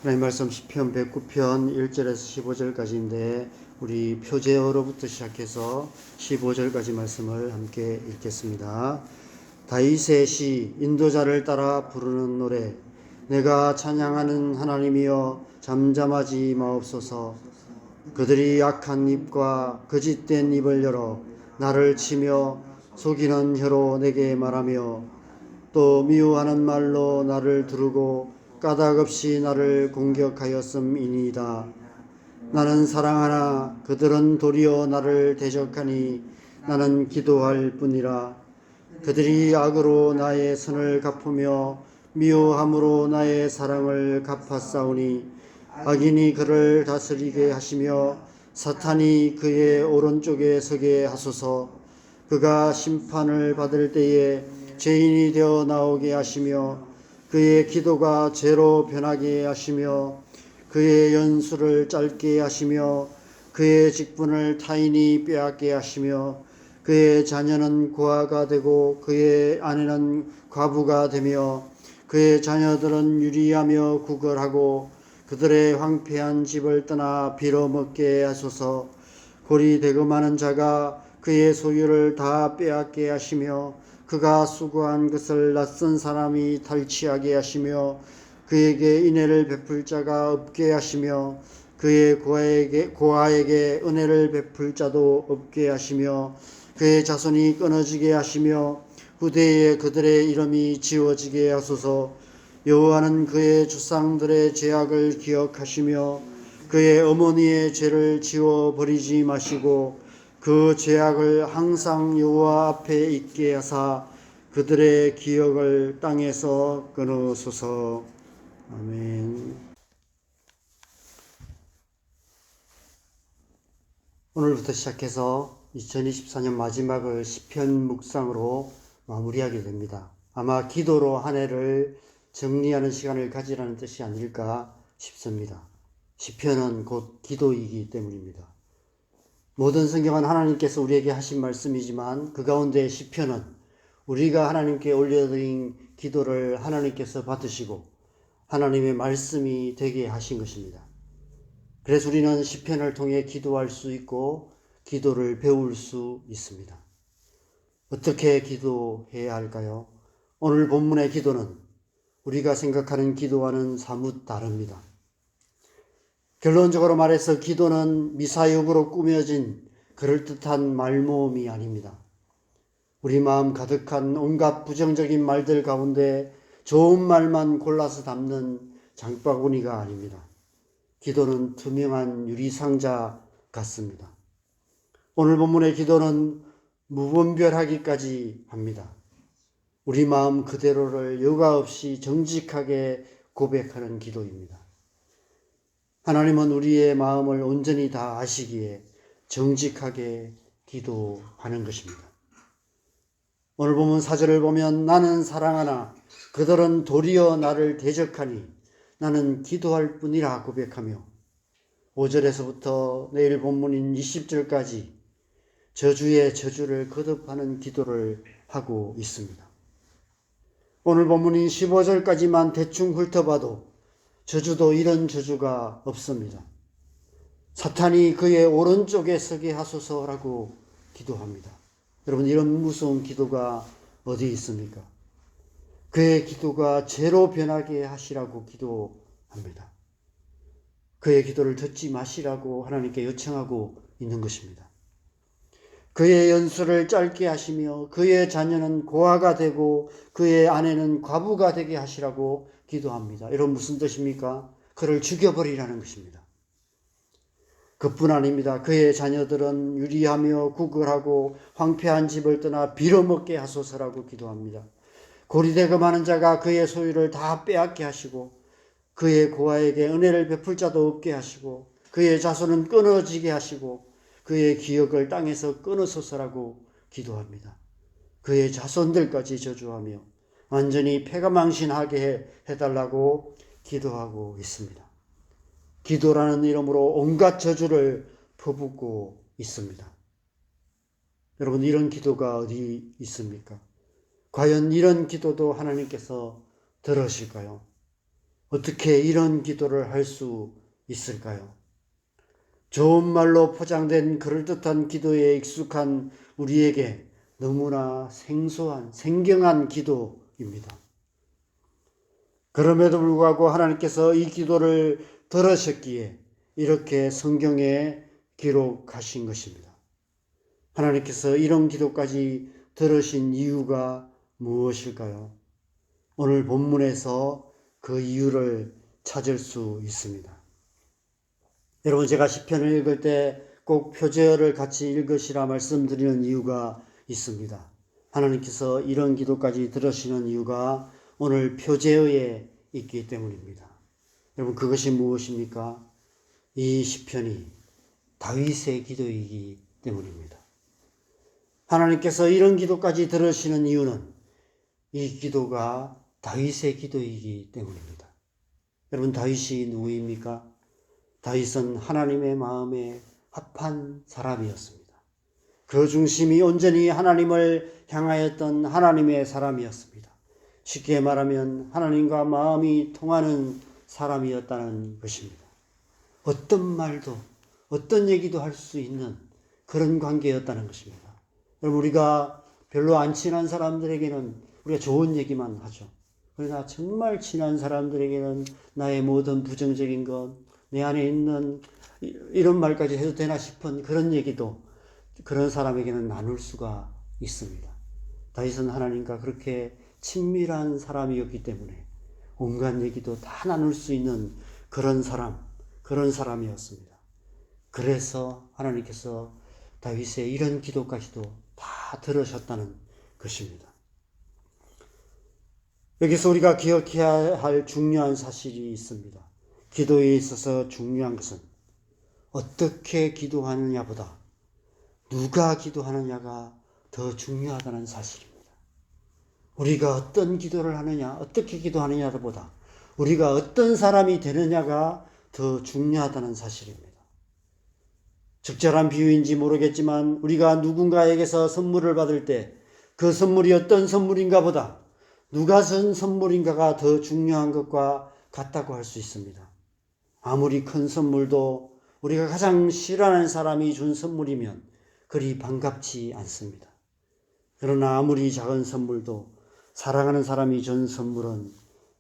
하나님 말씀 시편 109편 1절에서 15절까지인데 우리 표제어로부터 시작해서 15절까지 말씀을 함께 읽겠습니다. 다윗의 시 인도자를 따라 부르는 노래. 내가 찬양하는 하나님이여 잠잠하지 마옵소서. 그들이 악한 입과 거짓된 입을 열어 나를 치며 속이는 혀로 내게 말하며 또 미워하는 말로 나를 두르고 까닭없이 나를 공격하였음이니이다. 나는 사랑하나 그들은 도리어 나를 대적하니 나는 기도할 뿐이라. 그들이 악으로 나의 선을 갚으며 미워함으로 나의 사랑을 갚았사오니 악인이 그를 다스리게 하시며 사탄이 그의 오른쪽에 서게 하소서. 그가 심판을 받을 때에 죄인이 되어 나오게 하시며 그의 기도가 죄로 변하게 하시며 그의 연수를 짧게 하시며 그의 직분을 타인이 빼앗게 하시며 그의 자녀는 고아가 되고 그의 아내는 과부가 되며 그의 자녀들은 유리하며 구걸하고 그들의 황폐한 집을 떠나 빌어먹게 하소서. 골이 대금하는 자가 그의 소유를 다 빼앗게 하시며 그가 수고한 것을 낯선 사람이 탈취하게 하시며 그에게 인애를 베풀 자가 없게 하시며 그의 고아에게 은혜를 베풀 자도 없게 하시며 그의 자손이 끊어지게 하시며 후대에 그들의 이름이 지워지게 하소서. 여호와는 그의 조상들의 죄악을 기억하시며 그의 어머니의 죄를 지워버리지 마시고 그 죄악을 항상 여호와 앞에 있게 하사 그들의 기억을 땅에서 끊으소서. 아멘. 오늘부터 시작해서 2024년 마지막을 시편 묵상으로 마무리하게 됩니다. 아마 기도로 한 해를 정리하는 시간을 가지라는 뜻이 아닐까 싶습니다. 시편은 곧 기도이기 때문입니다. 모든 성경은 하나님께서 우리에게 하신 말씀이지만 그 가운데 시편은 우리가 하나님께 올려드린 기도를 하나님께서 받으시고 하나님의 말씀이 되게 하신 것입니다. 그래서 우리는 시편을 통해 기도할 수 있고 기도를 배울 수 있습니다. 어떻게 기도해야 할까요? 오늘 본문의 기도는 우리가 생각하는 기도와는 사뭇 다릅니다. 결론적으로 말해서 기도는 미사역으로 꾸며진 그럴듯한 말모음이 아닙니다. 우리 마음 가득한 온갖 부정적인 말들 가운데 좋은 말만 골라서 담는 장바구니가 아닙니다. 기도는 투명한 유리상자 같습니다. 오늘 본문의 기도는 무분별하기까지 합니다. 우리 마음 그대로를 여과 없이 정직하게 고백하는 기도입니다. 하나님은 우리의 마음을 온전히 다 아시기에 정직하게 기도하는 것입니다. 오늘 본문 4절을 보면 나는 사랑하나 그들은 도리어 나를 대적하니 나는 기도할 뿐이라 고백하며 5절에서부터 내일 본문인 20절까지 저주의 저주를 거듭하는 기도를 하고 있습니다. 오늘 본문인 15절까지만 대충 훑어봐도 저주도 이런 저주가 없습니다. 사탄이 그의 오른쪽에 서게 하소서라고 기도합니다. 여러분, 이런 무서운 기도가 어디 있습니까? 그의 기도가 죄로 변하게 하시라고 기도합니다. 그의 기도를 듣지 마시라고 하나님께 요청하고 있는 것입니다. 그의 연수를 짧게 하시며 그의 자녀는 고아가 되고 그의 아내는 과부가 되게 하시라고 기도합니다. 이런 무슨 뜻입니까? 그를 죽여버리라는 것입니다. 그뿐 아닙니다. 그의 자녀들은 유리하며 구걸하고 황폐한 집을 떠나 빌어먹게 하소서라고 기도합니다. 고리대금하는 자가 그의 소유를 다 빼앗게 하시고 그의 고아에게 은혜를 베풀 자도 없게 하시고 그의 자손은 끊어지게 하시고 그의 기억을 땅에서 끊으소서라고 기도합니다. 그의 자손들까지 저주하며 완전히 패가망신하게 해달라고 기도하고 있습니다. 기도라는 이름으로 온갖 저주를 퍼붓고 있습니다. 여러분, 이런 기도가 어디 있습니까? 과연 이런 기도도 하나님께서 들으실까요? 어떻게 이런 기도를 할 수 있을까요? 좋은 말로 포장된 그럴듯한 기도에 익숙한 우리에게 너무나 생소한, 생경한 기도입니다. 그럼에도 불구하고 하나님께서 이 기도를 들으셨기에 이렇게 성경에 기록하신 것입니다. 하나님께서 이런 기도까지 들으신 이유가 무엇일까요? 오늘 본문에서 그 이유를 찾을 수 있습니다. 여러분, 제가 시편을 읽을 때 꼭 표제어를 같이 읽으시라 말씀드리는 이유가 있습니다. 하나님께서 이런 기도까지 들으시는 이유가 오늘 표제어에 있기 때문입니다. 여러분, 그것이 무엇입니까? 이 시편이 다윗의 기도이기 때문입니다. 하나님께서 이런 기도까지 들으시는 이유는 이 기도가 다윗의 기도이기 때문입니다. 여러분, 다윗이 누구입니까? 다윗은 하나님의 마음에 합한 사람이었습니다. 그 중심이 온전히 하나님을 향하였던 하나님의 사람이었습니다. 쉽게 말하면 하나님과 마음이 통하는 사람이었다는 것입니다. 어떤 말도 어떤 얘기도 할 수 있는 그런 관계였다는 것입니다. 여러분, 우리가 별로 안 친한 사람들에게는 우리가 좋은 얘기만 하죠. 그러나 정말 친한 사람들에게는 나의 모든 부정적인 것, 내 안에 있는 이런 말까지 해도 되나 싶은 그런 얘기도 그런 사람에게는 나눌 수가 있습니다. 다윗은 하나님과 그렇게 친밀한 사람이었기 때문에 온갖 얘기도 다 나눌 수 있는 그런 사람이었습니다. 그래서 하나님께서 다윗의 이런 기도까지도 다 들으셨다는 것입니다. 여기서 우리가 기억해야 할 중요한 사실이 있습니다. 기도에 있어서 중요한 것은 어떻게 기도하느냐보다 누가 기도하느냐가 더 중요하다는 사실입니다. 우리가 어떤 기도를 하느냐, 어떻게 기도하느냐보다 우리가 어떤 사람이 되느냐가 더 중요하다는 사실입니다. 적절한 비유인지 모르겠지만 우리가 누군가에게서 선물을 받을 때 그 선물이 어떤 선물인가 보다 누가 준 선물인가가 더 중요한 것과 같다고 할 수 있습니다. 아무리 큰 선물도 우리가 가장 싫어하는 사람이 준 선물이면 그리 반갑지 않습니다. 그러나 아무리 작은 선물도 사랑하는 사람이 준 선물은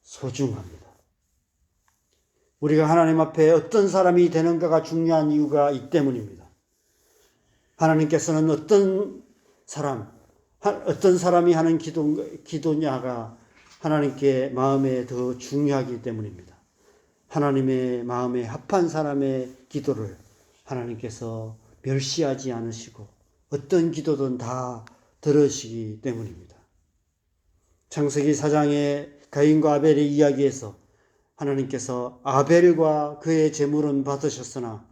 소중합니다. 우리가 하나님 앞에 어떤 사람이 되는가가 중요한 이유가 이 때문입니다. 하나님께서는 어떤 사람이 하는 기도냐가 하나님께 마음에 더 중요하기 때문입니다. 하나님의 마음에 합한 사람의 기도를 하나님께서 멸시하지 않으시고 어떤 기도든 다 들으시기 때문입니다. 창세기 4장의 가인과 아벨의 이야기에서 하나님께서 아벨과 그의 제물은 받으셨으나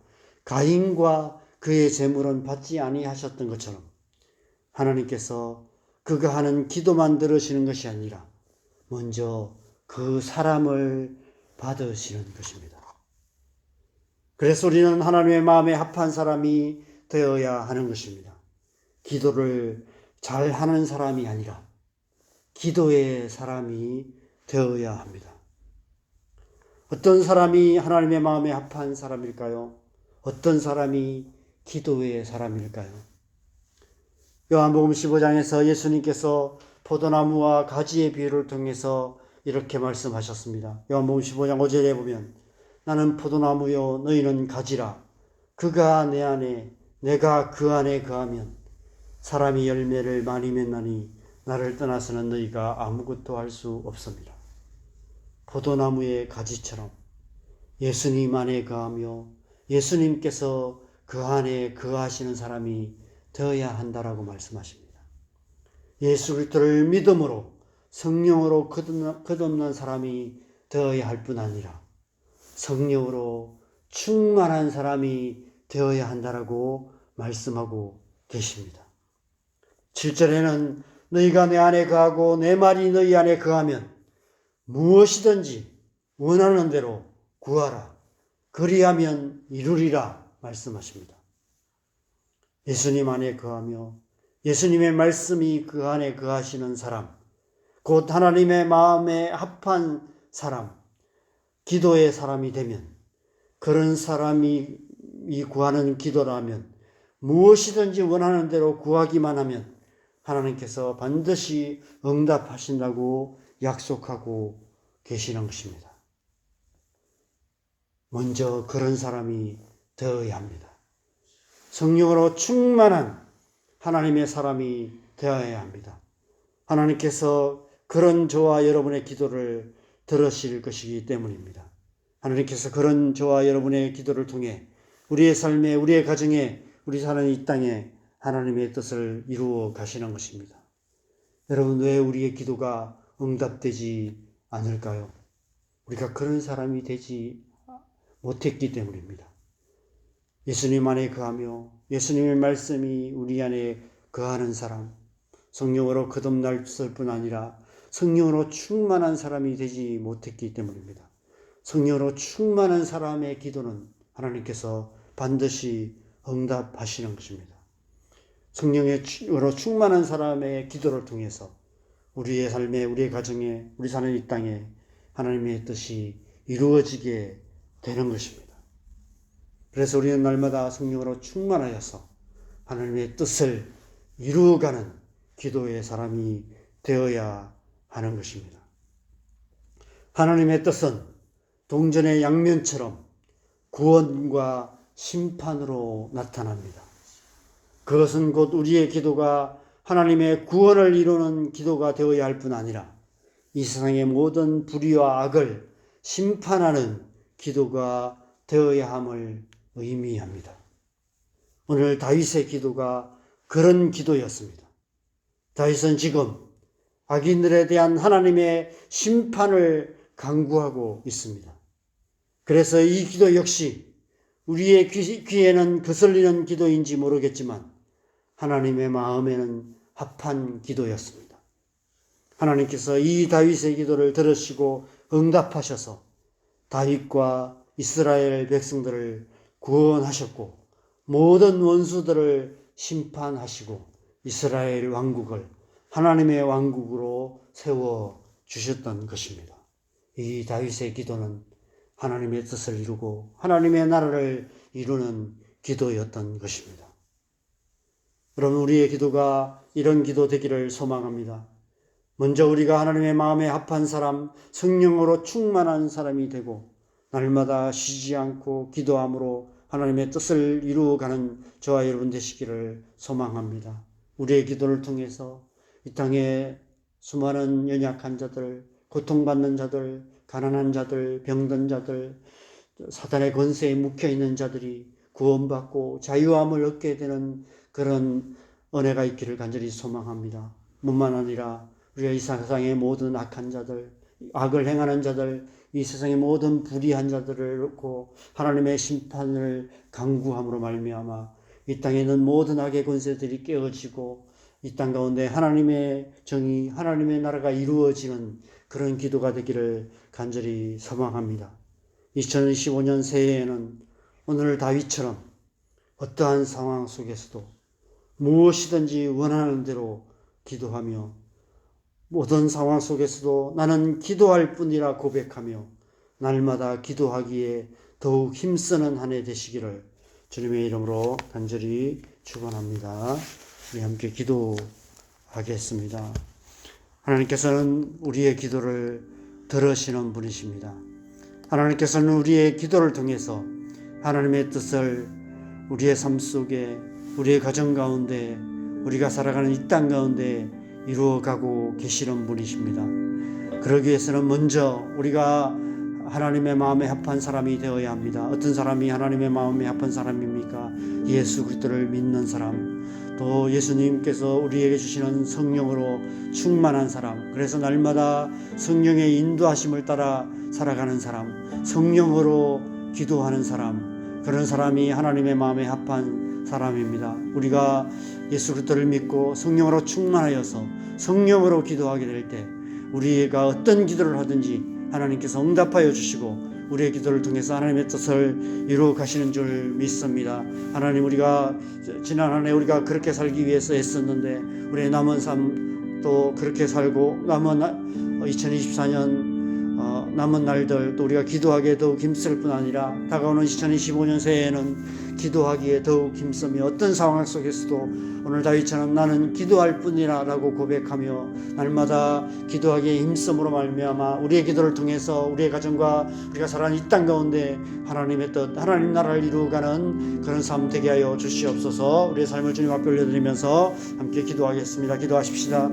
가인과 그의 제물은 받지 아니하셨던 것처럼 하나님께서 그가 하는 기도만 들으시는 것이 아니라 먼저 그 사람을 받으시는 것입니다. 그래서 우리는 하나님의 마음에 합한 사람이 되어야 하는 것입니다. 기도를 잘하는 사람이 아니라 기도의 사람이 되어야 합니다. 어떤 사람이 하나님의 마음에 합한 사람일까요? 어떤 사람이 기도의 사람일까요? 요한복음 15장에서 예수님께서 포도나무와 가지의 비유를 통해서 이렇게 말씀하셨습니다. 요한복음 15장 5절에 보면 나는 포도나무요 너희는 가지라. 그가 내 안에 내가 그 안에 거하면 사람이 열매를 많이 맺나니 나를 떠나서는 너희가 아무것도 할 수 없습니다. 포도나무의 가지처럼 예수님 안에 거하며 예수님께서 그 안에 거하시는 사람이 되어야 한다라고 말씀하십니다. 예수 그리스도를 믿음으로 성령으로 끝없는 사람이 되어야 할 뿐 아니라 성령으로 충만한 사람이 되어야 한다라고 말씀하고 계십니다. 7절에는 너희가 내 안에 거하고 내 말이 너희 안에 거하면 무엇이든지 원하는 대로 구하라. 그리하면 이루리라 말씀하십니다. 예수님 안에 거하며 예수님의 말씀이 그 안에 거하시는 사람, 곧 하나님의 마음에 합한 사람, 기도의 사람이 되면, 그런 사람이 구하는 기도라면, 무엇이든지 원하는 대로 구하기만 하면 하나님께서 반드시 응답하신다고 약속하고 계시는 것입니다. 먼저 그런 사람이 되어야 합니다. 성령으로 충만한 하나님의 사람이 되어야 합니다. 하나님께서 그런 저와 여러분의 기도를 들으실 것이기 때문입니다. 하나님께서 그런 저와 여러분의 기도를 통해 우리의 삶에, 우리의 가정에, 우리 사는 이 땅에 하나님의 뜻을 이루어 가시는 것입니다. 여러분, 왜 우리의 기도가 응답되지 않을까요? 우리가 그런 사람이 되지 못했기 때문입니다. 예수님 안에 거하며 예수님의 말씀이 우리 안에 거하는 사람, 성령으로 거듭났을 뿐 아니라 성령으로 충만한 사람이 되지 못했기 때문입니다. 성령으로 충만한 사람의 기도는 하나님께서 반드시 응답하시는 것입니다. 성령으로 충만한 사람의 기도를 통해서 우리의 삶에, 우리의 가정에, 우리 사는 이 땅에 하나님의 뜻이 이루어지게 되는 것입니다. 그래서 우리는 날마다 성령으로 충만하여서 하나님의 뜻을 이루어가는 기도의 사람이 되어야 하는 것입니다. 하나님의 뜻은 동전의 양면처럼 구원과 심판으로 나타납니다. 그것은 곧 우리의 기도가 하나님의 구원을 이루는 기도가 되어야 할 뿐 아니라 이 세상의 모든 불의와 악을 심판하는 기도가 되어야 함을 의미합니다. 오늘 다윗의 기도가 그런 기도였습니다. 다윗은 지금 악인들에 대한 하나님의 심판을 간구하고 있습니다. 그래서 이 기도 역시 우리의 귀에는 거슬리는 기도인지 모르겠지만 하나님의 마음에는 합한 기도였습니다. 하나님께서 이 다윗의 기도를 들으시고 응답하셔서 다윗과 이스라엘 백성들을 구원하셨고 모든 원수들을 심판하시고 이스라엘 왕국을 하나님의 왕국으로 세워주셨던 것입니다. 이 다윗의 기도는 하나님의 뜻을 이루고 하나님의 나라를 이루는 기도였던 것입니다. 여러분, 우리의 기도가 이런 기도 되기를 소망합니다. 먼저 우리가 하나님의 마음에 합한 사람, 성령으로 충만한 사람이 되고 날마다 쉬지 않고 기도함으로 하나님의 뜻을 이루어가는 저와 여러분 되시기를 소망합니다. 우리의 기도를 통해서 이 땅에 수많은 연약한 자들, 고통받는 자들, 가난한 자들, 병든 자들, 사단의 권세에 묵혀있는 자들이 구원받고 자유함을 얻게 되는 그런 은혜가 있기를 간절히 소망합니다. 뿐만 아니라 우리가 이 세상의 모든 악한 자들, 악을 행하는 자들, 이 세상의 모든 불의한 자들을 놓고 하나님의 심판을 간구함으로 말미암아 이 땅에 있는 모든 악의 권세들이 깨어지고 이 땅 가운데 하나님의 정의, 하나님의 나라가 이루어지는 그런 기도가 되기를 간절히 소망합니다. 2025년 새해에는 오늘 다윗처럼 어떠한 상황 속에서도 무엇이든지 원하는 대로 기도하며 모든 상황 속에서도 나는 기도할 뿐이라 고백하며 날마다 기도하기에 더욱 힘쓰는 한 해 되시기를 주님의 이름으로 간절히 축원합니다. 우리 함께 기도하겠습니다. 하나님께서는 우리의 기도를 들으시는 분이십니다. 하나님께서는 우리의 기도를 통해서 하나님의 뜻을 우리의 삶 속에, 우리의 가정 가운데, 우리가 살아가는 이 땅 가운데 이루어가고 계시는 분이십니다. 그러기 위해서는 먼저 우리가 하나님의 마음에 합한 사람이 되어야 합니다. 어떤 사람이 하나님의 마음에 합한 사람입니까? 예수 그리스도를 믿는 사람, 또 예수님께서 우리에게 주시는 성령으로 충만한 사람, 그래서 날마다 성령의 인도하심을 따라 살아가는 사람, 성령으로 기도하는 사람, 그런 사람이 하나님의 마음에 합한 사람입니다. 우리가 예수 그리스도를 믿고 성령으로 충만하여서 성령으로 기도하게 될 때 우리가 어떤 기도를 하든지 하나님께서 응답하여 주시고 우리의 기도를 통해서 하나님의 뜻을 이루어 가시는 줄 믿습니다. 하나님, 우리가 지난 한 해 우리가 그렇게 살기 위해서 애썼는데 우리의 남은 삶 또 그렇게 살고 남은 2024년 남은 날들 또 우리가 기도하기에 더욱 힘쓸 뿐 아니라 다가오는 2025년 새해에는 기도하기에 더욱 힘쓰며 어떤 상황 속에서도 오늘 다윗처럼 나는 기도할 뿐이라 라고 고백하며 날마다 기도하기에 힘쓰므로 말미암아 우리의 기도를 통해서 우리의 가정과 우리가 살아가는 이 땅 가운데 하나님의 뜻 하나님 나라를 이루어가는 그런 삶 되게 하여 주시옵소서. 우리의 삶을 주님 앞에 올려드리면서 함께 기도하겠습니다. 기도하십시다.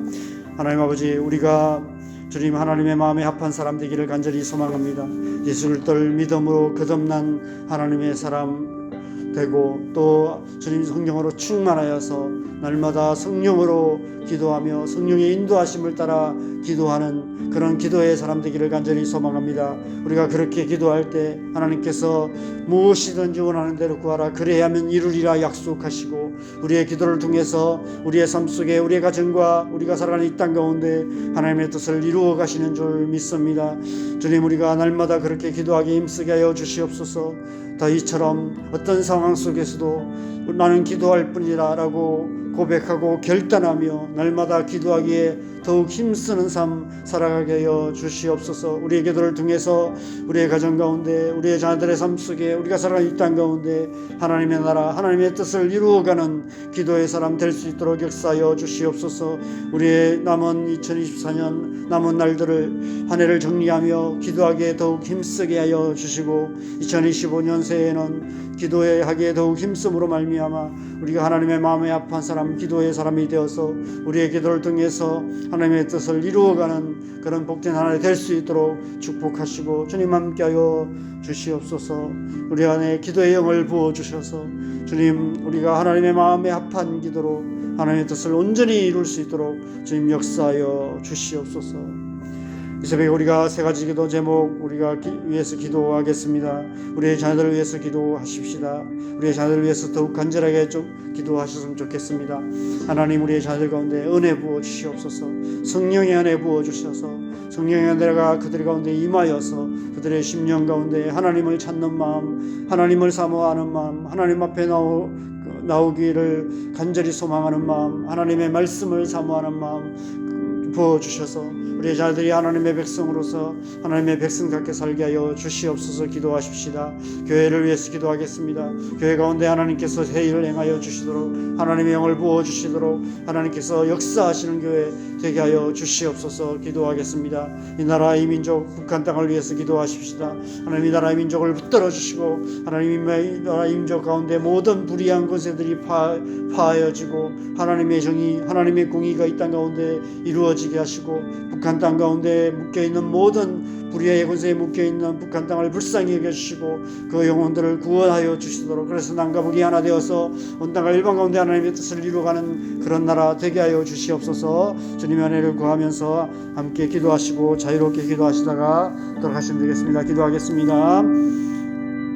하나님 아버지, 우리가 주님 하나님의 마음에 합한 사람 되기를 간절히 소망합니다. 예수 그리스도를 믿음으로 거듭난 하나님의 사람 되고 또 주님 성령으로 충만하여서 날마다 성령으로 기도하며 성령의 인도하심을 따라 기도하는 그런 기도의 사람 되기를 간절히 소망합니다. 우리가 그렇게 기도할 때 하나님께서 무엇이든지 원하는 대로 구하라 그래야만 이루리라 약속하시고 우리의 기도를 통해서 우리의 삶 속에 우리의 가정과 우리가 살아가는 이 땅 가운데 하나님의 뜻을 이루어 가시는 줄 믿습니다. 주님, 우리가 날마다 그렇게 기도하기 힘쓰게 하여 주시옵소서. 다윗처럼 어떤 상황 속에서도 나는 기도할 뿐이라 라고 고백하고 결단하며 날마다 기도하기에 더욱 힘쓰는 삶 살아가게 하여 주시옵소서. 우리의 기도를 통해서 우리의 가정 가운데 우리의 자녀들의 삶 속에 우리가 살아가는 이 땅 가운데 하나님의 나라 하나님의 뜻을 이루어가는 기도의 사람 될 수 있도록 역사하여 주시옵소서. 우리의 남은 2024년 남은 날들을 한 해를 정리하며 기도하기에 더욱 힘쓰게 하여 주시고 2025년 새해에는 기도에 하기에 더욱 힘쓰므로 말미암아 우리가 하나님의 마음에 합한 사람 기도의 사람이 되어서 우리의 기도를 통해서 하나님의 뜻을 이루어가는 그런 복된 하나님 될 수 있도록 축복하시고 주님 함께하여 주시옵소서. 우리 안에 기도의 영을 부어주셔서 주님 우리가 하나님의 마음에 합한 기도로 하나님의 뜻을 온전히 이룰 수 있도록 주님 역사하여 주시옵소서. 이 새벽에 우리가 세 가지 기도 제목 우리가 위해서 기도하겠습니다. 우리의 자녀들을 위해서 기도하십시다. 우리의 자녀들을 위해서 더욱 간절하게 기도하셨으면 좋겠습니다. 하나님, 우리의 자녀들 가운데 은혜 부어 주시옵소서. 성령의 은혜 부어 주셔서 성령의 은혜가 그들 가운데 임하여서 그들의 심령 가운데 하나님을 찾는 마음, 하나님을 사모하는 마음, 하나님 앞에 나오기를 간절히 소망하는 마음, 하나님의 말씀을 사모하는 마음 부어주셔서 우리 자녀들이 하나님의 백성으로서 하나님의 백성답게 살게 하여 주시옵소서. 기도하십시다. 교회를 위해서 기도하겠습니다. 교회 가운데 하나님께서 새 일을 행하여 주시도록 하나님의 영을 부어주시도록 하나님께서 역사하시는 교회 되게 하여 주시옵소서. 기도하겠습니다. 이 나라 이 민족 북한 땅을 위해서 기도하십시다. 하나님, 이 나라 이 민족을 붙들어 주시고 하나님, 이 나라 이 민족 가운데 모든 불의한 것들이 파하여지고 하나님의 정의 하나님의 공의가 이 땅 가운데 이루어지게 하시고 북한 땅 가운데 묶여있는 모든 불의의 권세에 묶여있는 북한 땅을 불쌍히 여겨주시고 그 영혼들을 구원하여 주시도록, 그래서 남과 북이 하나 되어서 온 땅과 일반 가운데 하나님의 뜻을 이루어가는 그런 나라 되게 하여 주시옵소서. 주님의 은혜를 구하면서 함께 기도하시고 자유롭게 기도하시다가 돌아가시면 되겠습니다. 기도하겠습니다.